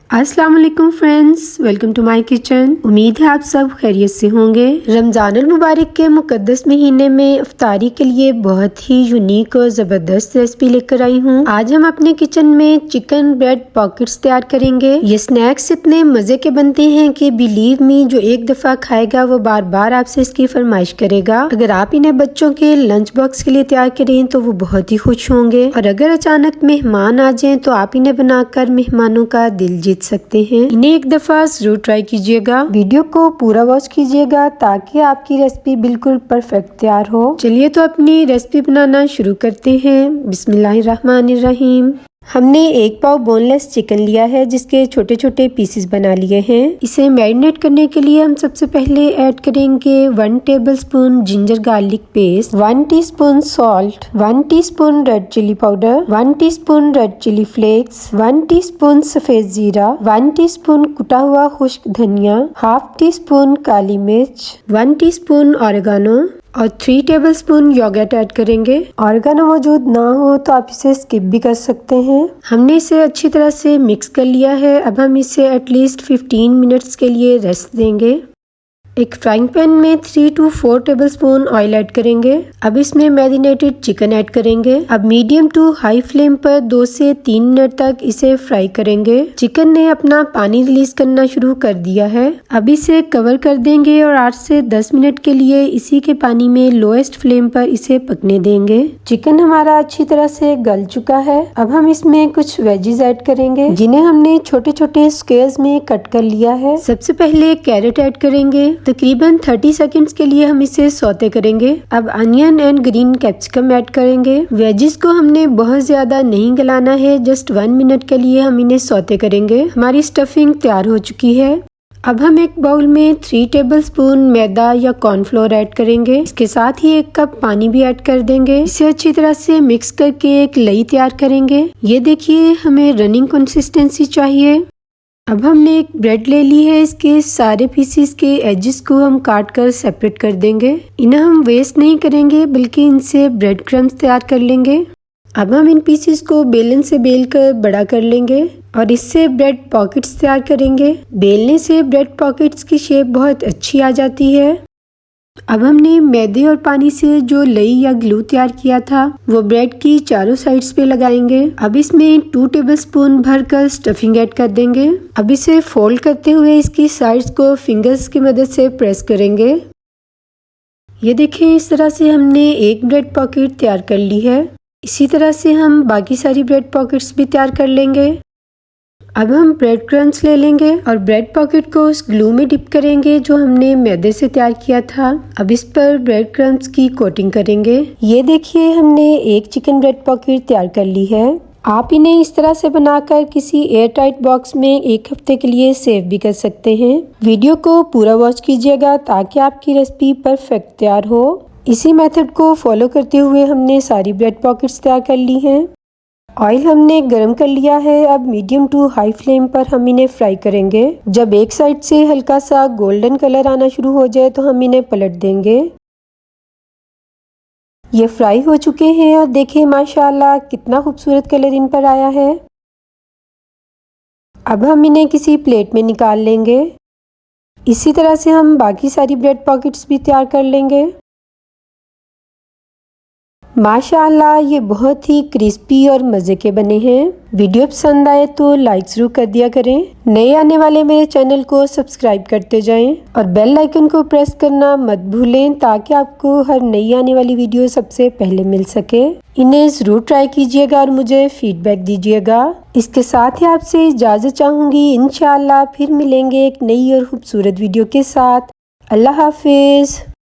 अस्सलाम वालेकुम friends, welcome to my kitchen. उम्मीद है आप सब खैरियत से होंगे। रमज़ानुल मुबारक के मुकद्दस महीने में इफ्तारी के लिए बहुत ही यूनिक और ज़बरदस्त रेसिपी लेकर आई हूँ। आज हम अपने किचन में चिकन ब्रेड पॉकेट्स तैयार करेंगे। ये स्नैक्स इतने मज़े के बनते हैं कि बिलीव मी, जो एक दफ़ा खाएगा वो बार बार आपसे इसकी फरमाइश करेगा। अगर आप इन्हें बच्चों के लंच बॉक्स के लिए तैयार करें तो वो बहुत ही खुश होंगे, और अगर अचानक मेहमान आ जाए तो आप इन्हें बनाकर मेहमानों का दिल जीत सकते हैं। इन्हें एक दफा जरूर ट्राई कीजिएगा। वीडियो को पूरा वॉच कीजिएगा ताकि आपकी रेसिपी बिल्कुल परफेक्ट तैयार हो। चलिए तो अपनी रेसिपी बनाना शुरू करते हैं। बिस्मिल्लाहिर्रहमानिर्रहीम। हमने एक पाव बोनलेस चिकन लिया है जिसके छोटे छोटे पीसेस बना लिए हैं। इसे मैरिनेट करने के लिए हम सबसे पहले ऐड करेंगे 1 tablespoon ginger garlic paste, 1 teaspoon salt, 1 teaspoon red chilli powder, 1 teaspoon red chilli flakes, 1 teaspoon सफेद जीरा, 1 टीस्पून कुटा हुआ खुश्क धनिया, हाफ टीस्पून काली मिर्च, 1 टीस्पून ऑरिगानो और 3 टेबलस्पून योगर्ट ऐड करेंगे। ऑरिगानो मौजूद ना हो तो आप इसे स्किप भी कर सकते हैं। हमने इसे अच्छी तरह से मिक्स कर लिया है। अब हम इसे एटलीस्ट 15 मिनट्स के लिए रेस्ट देंगे। एक फ्राइंग पैन में 3 to 4 टेबलस्पून ऑयल ऐड करेंगे। अब इसमें मैरिनेटेड चिकन ऐड करेंगे। अब मीडियम टू हाई फ्लेम पर 2 से 3 मिनट तक इसे फ्राई करेंगे। चिकन ने अपना पानी रिलीज करना शुरू कर दिया है। अब इसे कवर कर देंगे और 8 से 10 मिनट के लिए इसी के पानी में लोएस्ट फ्लेम पर इसे पकने देंगे। चिकन हमारा अच्छी तरह से गल चुका है। अब हम इसमें कुछ वेजीज ऐड करेंगे जिन्हें हमने छोटे छोटे स्क्वेयर्स में कट कर लिया है। सबसे पहले कैरेट ऐड करेंगे। तकरीबन 30 सेकंड्स के लिए हम इसे सौते करेंगे। अब onion and green capsicum add करेंगे। वेजिस को हमने बहुत ज्यादा नहीं गलाना है, जस्ट 1 मिनट के लिए हम इन्हें सौते करेंगे। हमारी स्टफिंग तैयार हो चुकी है। अब हम एक बाउल में 3 टेबलस्पून मैदा या कॉर्नफ्लोर ऐड करेंगे। इसके साथ ही 1 कप पानी भी ऐड कर देंगे। इसे अच्छी तरह से मिक्स करके एक लई तैयार करेंगे। ये देखिए, हमें रनिंग कंसिस्टेंसी चाहिए। अब हमने एक ब्रेड ले ली है। इसके सारे पीसेस के एजेस को हम काट कर सेपरेट कर देंगे। इन्हें हम वेस्ट नहीं करेंगे बल्कि इनसे ब्रेड क्रम्स तैयार कर लेंगे। अब हम इन पीसेस को बेलन से बेल कर बड़ा कर लेंगे और इससे ब्रेड पॉकेट्स तैयार करेंगे। बेलने से ब्रेड पॉकेट्स की शेप बहुत अच्छी आ जाती है। अब हमने मैदे और पानी से जो लई या ग्लू तैयार किया था वो ब्रेड की चारों साइड्स पे लगाएंगे। अब इसमें 2 टेबलस्पून भरकर स्टफिंग ऐड कर देंगे। अब इसे फोल्ड करते हुए इसकी साइड्स को फिंगर्स की मदद से प्रेस करेंगे। ये देखें, इस तरह से हमने एक ब्रेड पॉकेट तैयार कर ली है। इसी तरह से हम बाकी सारी ब्रेड पॉकेट्स भी तैयार कर लेंगे। अब हम ब्रेड क्रम्स ले लेंगे और ब्रेड पॉकेट को उस ग्लू में डिप करेंगे जो हमने मैदे से तैयार किया था। अब इस पर ब्रेड क्रम्स की कोटिंग करेंगे। ये देखिए, हमने एक चिकन ब्रेड पॉकेट तैयार कर ली है। आप इन्हें इस तरह से बनाकर किसी एयर टाइट बॉक्स में 1 हफ्ते के लिए सेव भी कर सकते हैं। वीडियो को पूरा वॉच कीजिएगा ताकि आपकी रेसिपी परफेक्ट तैयार हो। इसी मेथड को फॉलो करते हुए हमने सारी ब्रेड पॉकेट्स तैयार कर ली हैं। ऑयल हमने गरम कर लिया है। अब मीडियम टू हाई फ्लेम पर हम इन्हें फ्राई करेंगे। जब एक साइड से हल्का सा गोल्डन कलर आना शुरू हो जाए तो हम इन्हें पलट देंगे। ये फ्राई हो चुके हैं और देखिए माशाल्लाह कितना खूबसूरत कलर इन पर आया है। अब हम इन्हें किसी प्लेट में निकाल लेंगे। इसी तरह से हम बाकी सारी ब्रेड पॉकेट्स भी तैयार कर लेंगे। माशाअल्लाह, ये बहुत ही क्रिस्पी और मज़े के बने हैं। वीडियो पसंद आए तो लाइक ज़रूर कर दिया करें। नए आने वाले मेरे चैनल को सब्सक्राइब करते जाएं और बेल आइकन को प्रेस करना मत भूलें ताकि आपको हर नई आने वाली वीडियो सबसे पहले मिल सके। इन्हें ज़रूर ट्राई कीजिएगा और मुझे फीडबैक दीजिएगा। इसके साथ ही आपसे इजाज़त चाहूँगी। इंशाअल्लाह फिर मिलेंगे एक नई और खूबसूरत वीडियो के साथ। अल्लाह हाफिज़।